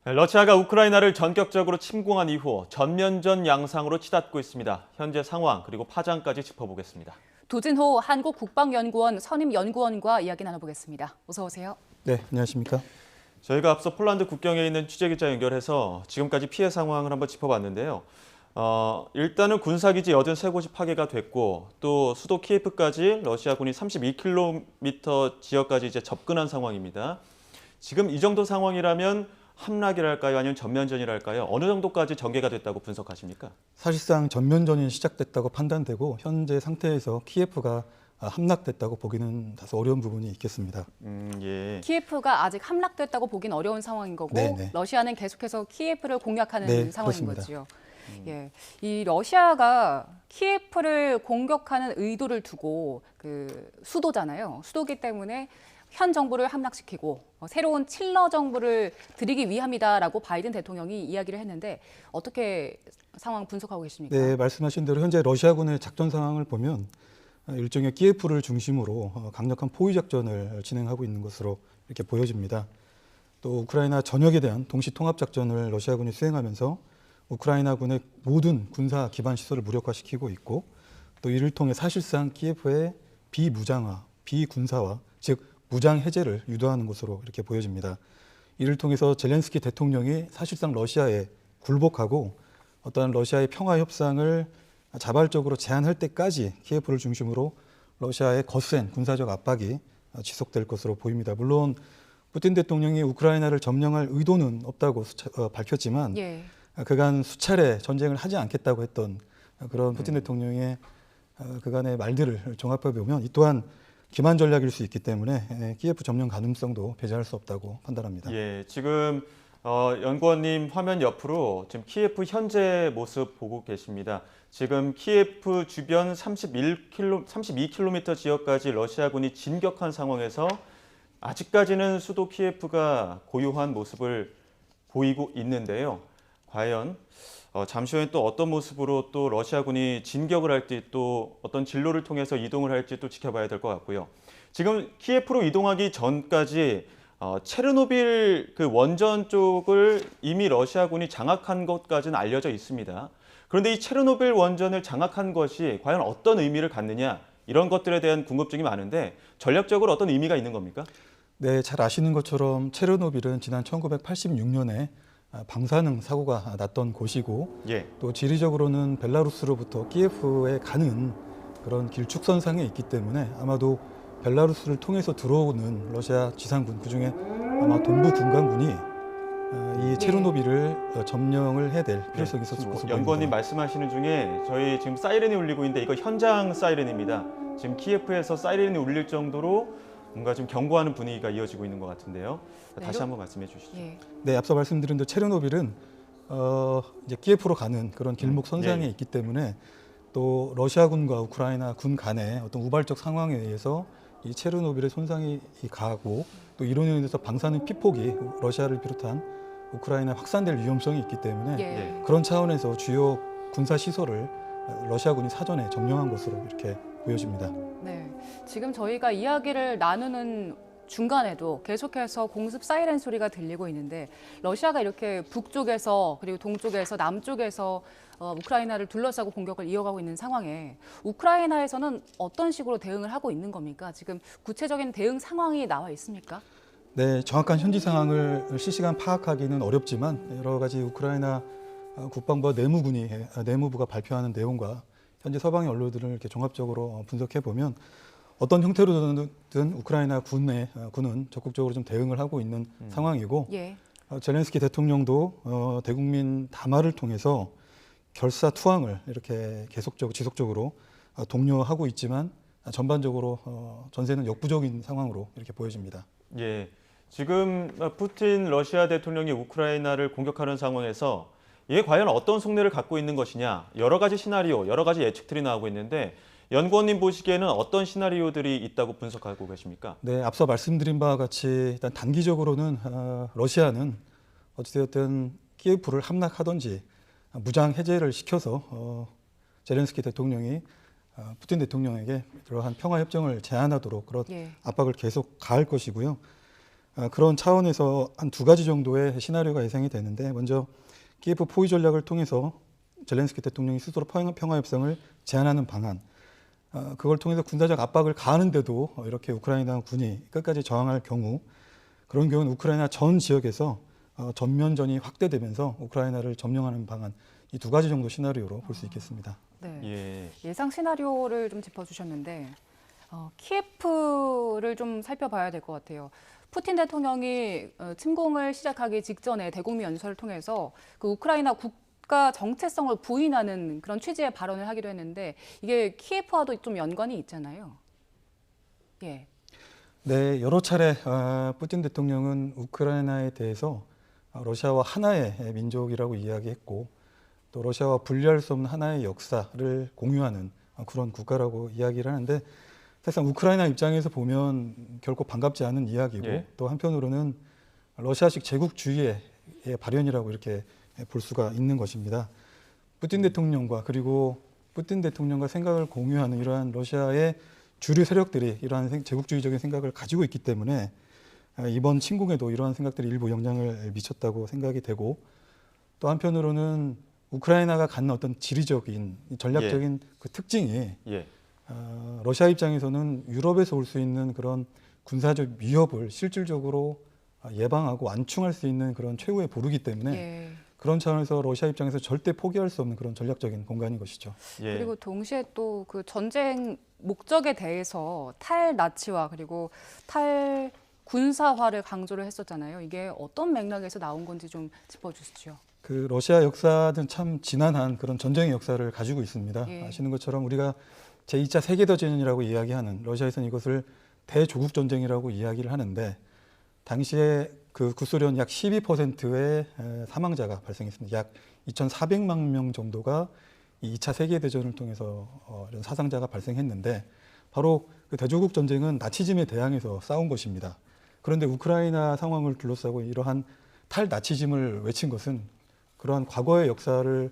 러시아가 우크라이나를 전격적으로 침공한 이후 전면전 양상으로 치닫고 있습니다. 현재 상황 그리고 파장까지 짚어보겠습니다. 도진호 한국국방연구원 선임연구원과 이야기 나눠보겠습니다. 어서 오세요. 네, 안녕하십니까? 저희가 앞서 폴란드 국경에 있는 취재기자 연결해서 지금까지 피해 상황을 한번 짚어봤는데요. 일단은 군사기지 83곳이 파괴가 됐고 또 수도 키예프까지 러시아군이 32km 지역까지 이제 접근한 상황입니다. 지금 이 정도 상황이라면 함락이랄까요? 아니면 전면전이랄까요? 어느 정도까지 전개가 됐다고 분석하십니까? 사실상 전면전이 시작됐다고 판단되고 현재 상태에서 키예프가 함락됐다고 보기는 다소 어려운 부분이 있겠습니다. 예. 키예프가 아직 함락됐다고 보긴 어려운 상황인 거고 네네. 러시아는 계속해서 키예프를 공략하는 네, 상황인 그렇습니다. 거죠. 예, 이 러시아가 키예프를 공격하는 의도를 두고 그 수도잖아요. 수도기 때문에 현 정부를 함락시키고 새로운 칠러 정부를 들이기 위함이다라고 바이든 대통령이 이야기를 했는데 어떻게 상황 분석하고 계십니까? 네, 말씀하신 대로 현재 러시아군의 작전 상황을 보면 일종의 키예프를 중심으로 강력한 포위 작전을 진행하고 있는 것으로 이렇게 보여집니다. 또 우크라이나 전역에 대한 동시 통합 작전을 러시아군이 수행하면서 우크라이나군의 모든 군사 기반 시설을 무력화시키고 있고 또 이를 통해 사실상 키예프의 비무장화, 비군사화, 즉 무장 해제를 유도하는 것으로 이렇게 보여집니다. 이를 통해서 젤렌스키 대통령이 사실상 러시아에 굴복하고 어떠한 러시아의 평화 협상을 자발적으로 제한할 때까지 키예프를 중심으로 러시아의 거센 군사적 압박이 지속될 것으로 보입니다. 물론 푸틴 대통령이 우크라이나를 점령할 의도는 없다고 밝혔지만 예. 그간 수차례 전쟁을 하지 않겠다고 했던 그런 푸틴 대통령의 그간의 말들을 종합해 보면 이 또한 기만 전략일 수 있기 때문에 키예프 점령 가능성도 배제할 수 없다고 판단합니다. 예, 지금 연구원님 화면 옆으로 지금 키예프 현재 모습 보고 계십니다. 지금 키예프 주변 32km 지역까지 러시아군이 진격한 상황에서 아직까지는 수도 키예프가 고요한 모습을 보이고 있는데요. 과연 잠시 후에 또 어떤 모습으로 또 러시아군이 진격을 할지 또 어떤 진로를 통해서 이동을 할지 또 지켜봐야 될 것 같고요. 지금 키예프로 이동하기 전까지 체르노빌 그 원전 쪽을 이미 러시아군이 장악한 것까지는 알려져 있습니다. 그런데 이 체르노빌 원전을 장악한 것이 과연 어떤 의미를 갖느냐 이런 것들에 대한 궁금증이 많은데 전략적으로 어떤 의미가 있는 겁니까? 네, 잘 아시는 것처럼 체르노빌은 지난 1986년에 방사능 사고가 났던 곳이고 예. 또 지리적으로는 벨라루스로부터 키예프에 가는 그런 길쭉선상에 있기 때문에 아마도 벨라루스를 통해서 들어오는 러시아 지상군 그중에 아마 동부 군간군이 이 체르노빌을 점령을 해야 될 필요성이 있었을 것으로 보입니다. 연구원님 말씀하시는 중에 저희 지금 사이렌이 울리고 있는데 이거 현장 사이렌입니다. 지금 키예프에서 사이렌이 울릴 정도로 뭔가 좀 경고하는 분위기가 이어지고 있는 것 같은데요. 다시 한번 말씀해 주시죠. 예. 네, 앞서 말씀드린 대로 체르노빌은 이제 키예프로 가는 그런 길목 선상에 예. 있기 때문에 또 러시아군과 우크라이나 군 간의 어떤 우발적 상황에 의해서 이 체르노빌의 손상이 가고 또 이로 인해서 방사능 피폭이 러시아를 비롯한 우크라이나에 확산될 위험성이 있기 때문에 예. 그런 차원에서 주요 군사 시설을 러시아군이 사전에 점령한 것으로 이렇게 보여집니다. 네. 지금 저희가 이야기를 나누는 중간에도 계속해서 공습 사이렌 소리가 들리고 있는데 러시아가 이렇게 북쪽에서 그리고 동쪽에서 남쪽에서 우크라이나를 둘러싸고 공격을 이어가고 있는 상황에 우크라이나에서는 어떤 식으로 대응을 하고 있는 겁니까? 지금 구체적인 대응 상황이 나와 있습니까? 네, 정확한 현지 상황을 실시간 파악하기는 어렵지만 여러 가지 우크라이나 국방부와 내무부가 발표하는 내용과 현재 서방의 언론들을 이렇게 종합적으로 분석해 보면 어떤 형태로든 우크라이나 군은 적극적으로 좀 대응을 하고 있는 상황이고 예. 젤렌스키 대통령도 대국민 담화를 통해서 결사투항을 이렇게 지속적으로 독려하고 있지만 전반적으로 전세는 역부족인 상황으로 이렇게 보여집니다. 예, 지금 푸틴 러시아 대통령이 우크라이나를 공격하는 상황에서 이게 과연 어떤 속내를 갖고 있는 것이냐 여러 가지 시나리오, 여러 가지 예측들이 나오고 있는데 연구원님 보시기에는 어떤 시나리오들이 있다고 분석하고 계십니까? 네, 앞서 말씀드린 바와 같이 일단 단기적으로는 러시아는 어찌되었든 키예프를 함락하든지 무장 해제를 시켜서 젤렌스키 대통령이 푸틴 대통령에게 그러한 평화 협정을 제안하도록 그런 예. 압박을 계속 가할 것이고요. 그런 차원에서 한 두 가지 정도의 시나리오가 예상이 되는데, 먼저 키예프 포위 전략을 통해서 젤렌스키 대통령이 스스로 평화 협상을 제안하는 방안, 그걸 통해서 군사적 압박을 가하는데도 이렇게 우크라이나 군이 끝까지 저항할 경우, 그런 경우는 우크라이나 전 지역에서 전면전이 확대되면서 우크라이나를 점령하는 방안, 이 두 가지 정도 시나리오로 볼 수 있겠습니다. 네. 예상 시나리오를 좀 짚어주셨는데 키예프를 좀 살펴봐야 될 것 같아요. 푸틴 대통령이 침공을 시작하기 직전에 대국민 연설을 통해서 그 우크라이나 국가 정체성을 부인하는 그런 취지의 발언을 하기도 했는데 이게 키예프와도 좀 연관이 있잖아요. 예. 네, 여러 차례 푸틴 대통령은 우크라이나에 대해서 러시아와 하나의 민족이라고 이야기했고, 또 러시아와 분리할 수 없는 하나의 역사를 공유하는 그런 국가라고 이야기를 하는데, 사실상 우크라이나 입장에서 보면 결코 반갑지 않은 이야기고, 예. 또 한편으로는 러시아식 제국주의의 발현이라고 이렇게 볼 수가 있는 것입니다. 푸틴 대통령과, 그리고 푸틴 대통령과 생각을 공유하는 이러한 러시아의 주류 세력들이 이러한 제국주의적인 생각을 가지고 있기 때문에 이번 침공에도 이러한 생각들이 일부 영향을 미쳤다고 생각이 되고, 또 한편으로는 우크라이나가 갖는 어떤 지리적인 전략적인 그 특징이 러시아 입장에서는 유럽에서 올 수 있는 그런 군사적 위협을 실질적으로 예방하고 완충할 수 있는 그런 최후의 보루기 때문에 그런 차원에서 러시아 입장에서 절대 포기할 수 없는 그런 전략적인 공간인 것이죠. 그리고 동시에 또 그 전쟁 목적에 대해서 탈나치화 그리고 탈 군사화를 강조를 했었잖아요. 이게 어떤 맥락에서 나온 건지 좀 짚어주시죠. 그 러시아 역사는 참 지난한 그런 전쟁의 역사를 가지고 있습니다. 아시는 것처럼 우리가 제2차 세계대전이라고 이야기하는, 러시아에서는 이것을 대조국 전쟁이라고 이야기를 하는데, 당시에 그 구소련 약 12%의 사망자가 발생했습니다. 약 2,400만 명 정도가 이 2차 세계대전을 통해서 이런 사상자가 발생했는데, 바로 그 대조국 전쟁은 나치즘에 대항해서 싸운 것입니다. 그런데 우크라이나 상황을 둘러싸고 이러한 탈나치즘을 외친 것은 그러한 과거의 역사를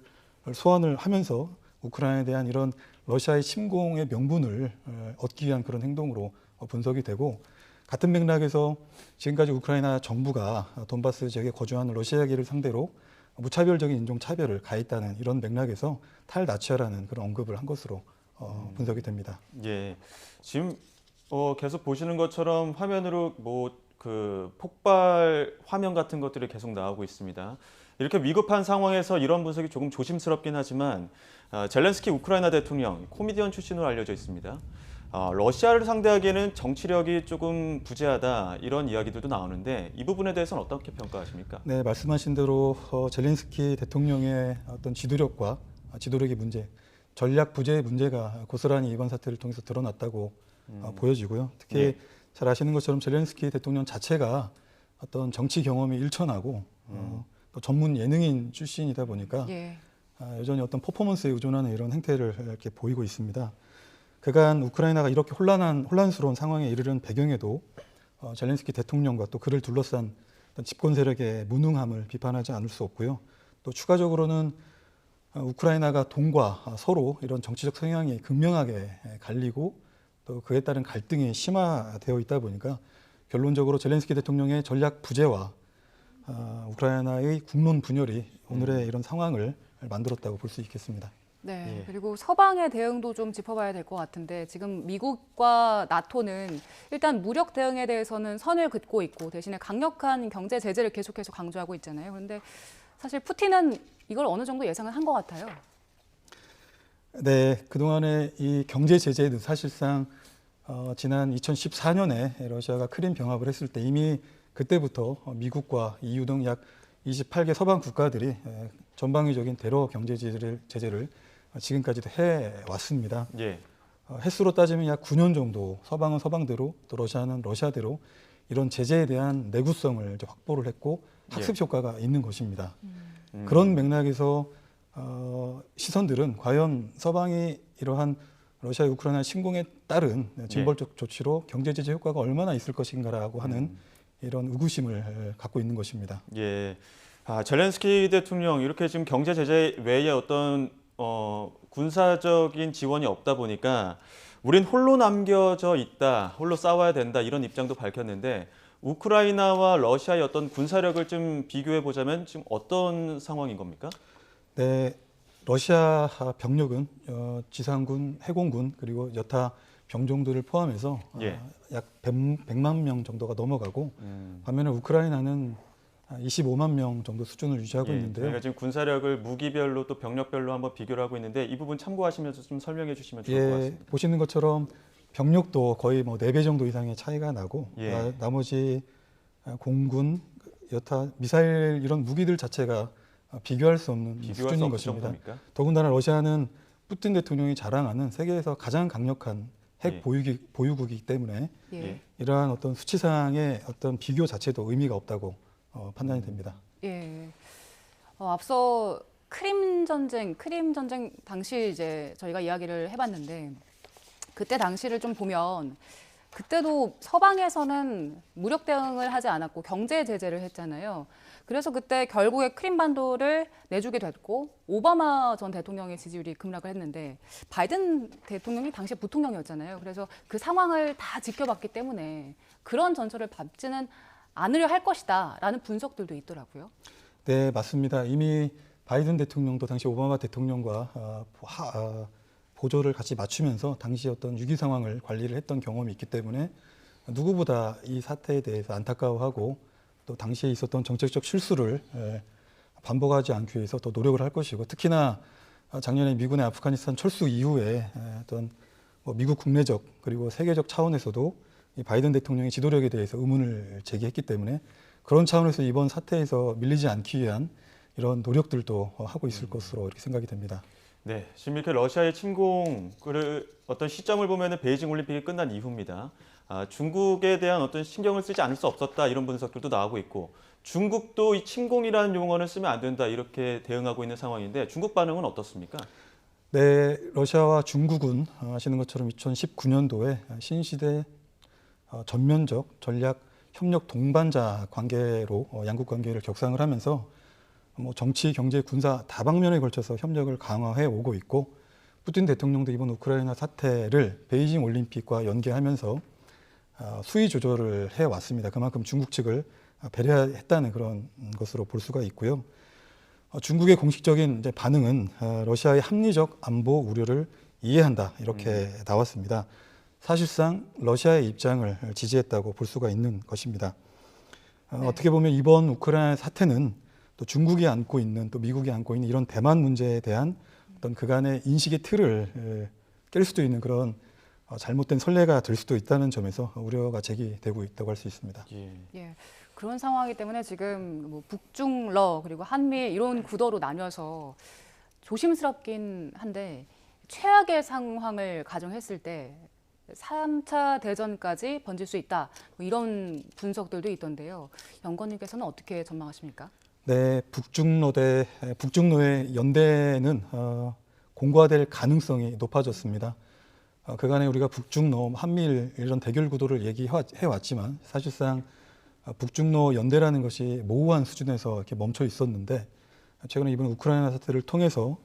소환을 하면서 우크라이나에 대한 이런 러시아의 침공의 명분을 얻기 위한 그런 행동으로 분석이 되고, 같은 맥락에서 지금까지 우크라이나 정부가 돈바스 지역에 거주하는 러시아계를 상대로 무차별적인 인종차별을 가했다는 이런 맥락에서 탈나치화라는 그런 언급을 한 것으로 분석이 됩니다. 예, 지금 계속 보시는 것처럼 화면으로 그 폭발 화면 같은 것들이 계속 나오고 있습니다. 이렇게 위급한 상황에서 이런 분석이 조금 조심스럽긴 하지만 젤렌스키 우크라이나 대통령 코미디언 출신으로 알려져 있습니다. 러시아를 상대하기에는 정치력이 조금 부재하다 이런 이야기들도 나오는데 이 부분에 대해서는 어떻게 평가하십니까? 네, 말씀하신 대로 젤렌스키 대통령의 어떤 지도력과 지도력의 문제, 전략 부재의 문제가 고스란히 이번 사태를 통해서 드러났다고 보여지고요. 특히 잘 아시는 것처럼 젤렌스키 대통령 자체가 어떤 정치 경험이 일천하고 또 전문 예능인 출신이다 보니까 여전히 어떤 퍼포먼스에 의존하는 이런 행태를 이렇게 보이고 있습니다. 그간 우크라이나가 이렇게 혼란스러운 상황에 이르는 배경에도 젤렌스키 대통령과 또 그를 둘러싼 집권 세력의 무능함을 비판하지 않을 수 없고요. 또 추가적으로는 우크라이나가 동과 서로 이런 정치적 성향이 극명하게 갈리고 또 그에 따른 갈등이 심화되어 있다 보니까 결론적으로 젤렌스키 대통령의 전략 부재와 우크라이나의 국론 분열이 오늘의 이런 상황을 만들었다고 볼 수 있겠습니다. 네, 그리고 서방의 대응도 좀 짚어봐야 될 것 같은데 지금 미국과 나토는 일단 무력 대응에 대해서는 선을 긋고 있고 대신에 강력한 경제 제재를 계속해서 강조하고 있잖아요. 그런데 사실 푸틴은 이걸 어느 정도 예상을 한 것 같아요. 네, 그동안의 이 경제 제재는 사실상 지난 2014년에 러시아가 크림 병합을 했을 때 이미 그때부터 미국과 EU 등 약 28개 서방 국가들이 전방위적인 테러 경제 제재를 지금까지도 해왔습니다. 횟수로 따지면 약 9년 정도 서방은 서방대로 또 러시아는 러시아대로 이런 제재에 대한 내구성을 이제 확보를 했고 학습 효과가 있는 것입니다. 그런 맥락에서 시선들은 과연 서방이 이러한 러시아의 우크라이나 침공에 따른 징벌적 조치로 경제 제재 효과가 얼마나 있을 것인가라고 하는 이런 의구심을 갖고 있는 것입니다. 젤렌스키 대통령 이렇게 지금 경제 제재 외에 어떤 군사적인 지원이 없다 보니까 우린 홀로 남겨져 있다, 홀로 싸워야 된다 이런 입장도 밝혔는데 우크라이나와 러시아의 어떤 군사력을 좀 비교해 보자면 지금 어떤 상황인 겁니까? 네, 러시아 병력은 지상군, 해공군 그리고 여타 병종들을 포함해서 예. 약 100만 명 정도가 넘어가고 반면에 우크라이나는 25만 명 정도 수준을 유지하고 있는데요. 저희가 지금 군사력을 무기별로 또 병력별로 한번 비교를 하고 있는데 이 부분 참고하시면서 좀 설명해 주시면 좋을 것 같습니다. 보시는 것처럼 병력도 거의 뭐 4배 정도 이상의 차이가 나고 예. 나머지 공군, 여타 미사일 이런 무기들 자체가 비교할 수 없는 비교할 수 수준인 없을 것입니다. 정도입니까? 더군다나 러시아는 푸틴 대통령이 자랑하는 세계에서 가장 강력한 핵 예. 보유국이기 때문에 예. 예. 이러한 어떤 수치상의 어떤 비교 자체도 의미가 없다고 판단이 됩니다. 예. 앞서 크림 전쟁 당시 이제 저희가 이야기를 해봤는데 그때 당시를 좀 보면 그때도 서방에서는 무력 대응을 하지 않았고 경제 제재를 했잖아요. 그래서 그때 결국에 크림반도를 내주게 됐고 오바마 전 대통령의 지지율이 급락을 했는데 바이든 대통령이 당시 부통령이었잖아요. 그래서 그 상황을 다 지켜봤기 때문에 그런 전철을 밟지는 않으려 할 것이다라는 분석들도 있더라고요. 네, 맞습니다. 이미 바이든 대통령도 당시 오바마 대통령과 보조를 같이 맞추면서 당시 어떤 위기 상황을 관리를 했던 경험이 있기 때문에 누구보다 이 사태에 대해서 안타까워하고 또 당시에 있었던 정책적 실수를 반복하지 않기 위해서 더 노력을 할 것이고 특히나 작년에 미군의 아프가니스탄 철수 이후에 어떤 미국 국내적 그리고 세계적 차원에서도 이 바이든 대통령의 지도력에 대해서 의문을 제기했기 때문에 그런 차원에서 이번 사태에서 밀리지 않기 위한 이런 노력들도 하고 있을 것으로 이렇게 생각이 됩니다. 네, 지금 이렇게 러시아의 침공을 어떤 시점을 보면은 베이징 올림픽이 끝난 이후입니다. 중국에 대한 어떤 신경을 쓰지 않을 수 없었다 이런 분석들도 나오고 있고 중국도 이 침공이라는 용어를 쓰면 안 된다 이렇게 대응하고 있는 상황인데 중국 반응은 어떻습니까? 네, 러시아와 중국은 아시는 것처럼 2019년도에 신시대 전면적 전략 협력 동반자 관계로 양국 관계를 격상을 하면서 정치, 경제, 군사 다방면에 걸쳐서 협력을 강화해 오고 있고 푸틴 대통령도 이번 우크라이나 사태를 베이징 올림픽과 연계하면서 수위 조절을 해왔습니다. 그만큼 중국 측을 배려했다는 그런 것으로 볼 수가 있고요. 중국의 공식적인 이제 반응은 러시아의 합리적 안보 우려를 이해한다 이렇게 나왔습니다. 사실상 러시아의 입장을 지지했다고 볼 수가 있는 것입니다. 네. 어떻게 보면 이번 우크라이나 사태는 또 중국이 안고 있는 또 미국이 안고 있는 이런 대만 문제에 대한 어떤 그간의 인식의 틀을 깰 수도 있는 그런 잘못된 선례가 될 수도 있다는 점에서 우려가 제기되고 있다고 할 수 있습니다. 예. 그런 상황이기 때문에 지금 뭐 북중러 그리고 한미 이런 구도로 나뉘어서 조심스럽긴 한데 최악의 상황을 가정했을 때 3차 대전까지 번질 수 있다. 뭐 이런 분석들도 있던데요. 연구원님께서는 어떻게 전망하십니까? 네, 북중로의 연대는 공고화될 가능성이 높아졌습니다. 그간에 우리가 북중로, 한미일 이런 대결 구도를 얘기해 왔지만 사실상 북중로 연대라는 것이 모호한 수준에서 이렇게 멈춰 있었는데 최근에 이번 우크라이나 사태를 통해서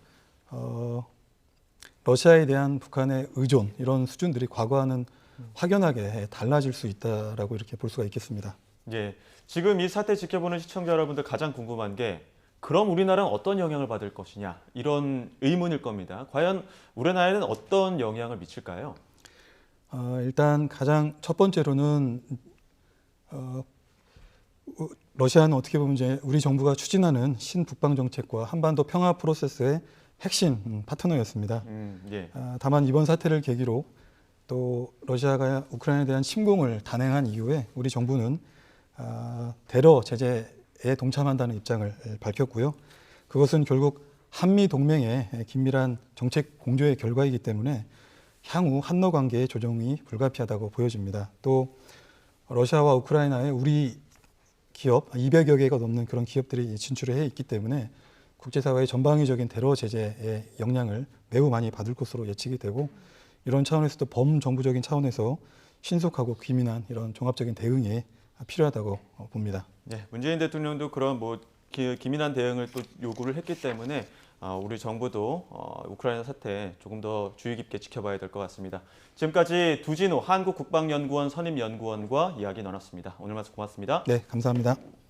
러시아에 대한 북한의 의존 이런 수준들이 과거와는 확연하게 달라질 수 있다라고 이렇게 볼 수가 있겠습니다. 예, 지금 이 사태 지켜보는 시청자 여러분들 가장 궁금한 게 그럼 우리나라는 어떤 영향을 받을 것이냐 이런 의문일 겁니다. 과연 우리나라에는 어떤 영향을 미칠까요? 일단 가장 첫 번째로는 러시아는 어떻게 보면 이제 우리 정부가 추진하는 신북방 정책과 한반도 평화 프로세스의 핵심 파트너였습니다. 예. 다만 이번 사태를 계기로 또 러시아가 우크라이나에 대한 침공을 단행한 이후에 우리 정부는 테러 제재에 동참한다는 입장을 밝혔고요. 그것은 결국 한미 동맹의 긴밀한 정책 공조의 결과이기 때문에 향후 한러 관계의 조정이 불가피하다고 보여집니다. 또 러시아와 우크라이나에 우리 기업 200여 개가 넘는 그런 기업들이 진출을 해 있기 때문에 국제사회의 전방위적인 테러 제재의 영향을 매우 많이 받을 것으로 예측이 되고 이런 차원에서도 범정부적인 차원에서 신속하고 기민한 이런 종합적인 대응이 필요하다고 봅니다. 네, 문재인 대통령도 그런 기민한 대응을 또 요구를 했기 때문에 우리 정부도 우크라이나 사태 조금 더 주의 깊게 지켜봐야 될 것 같습니다. 지금까지 두진우 한국국방연구원 선임연구원과 이야기 나눴습니다. 오늘 말씀 고맙습니다. 네, 감사합니다.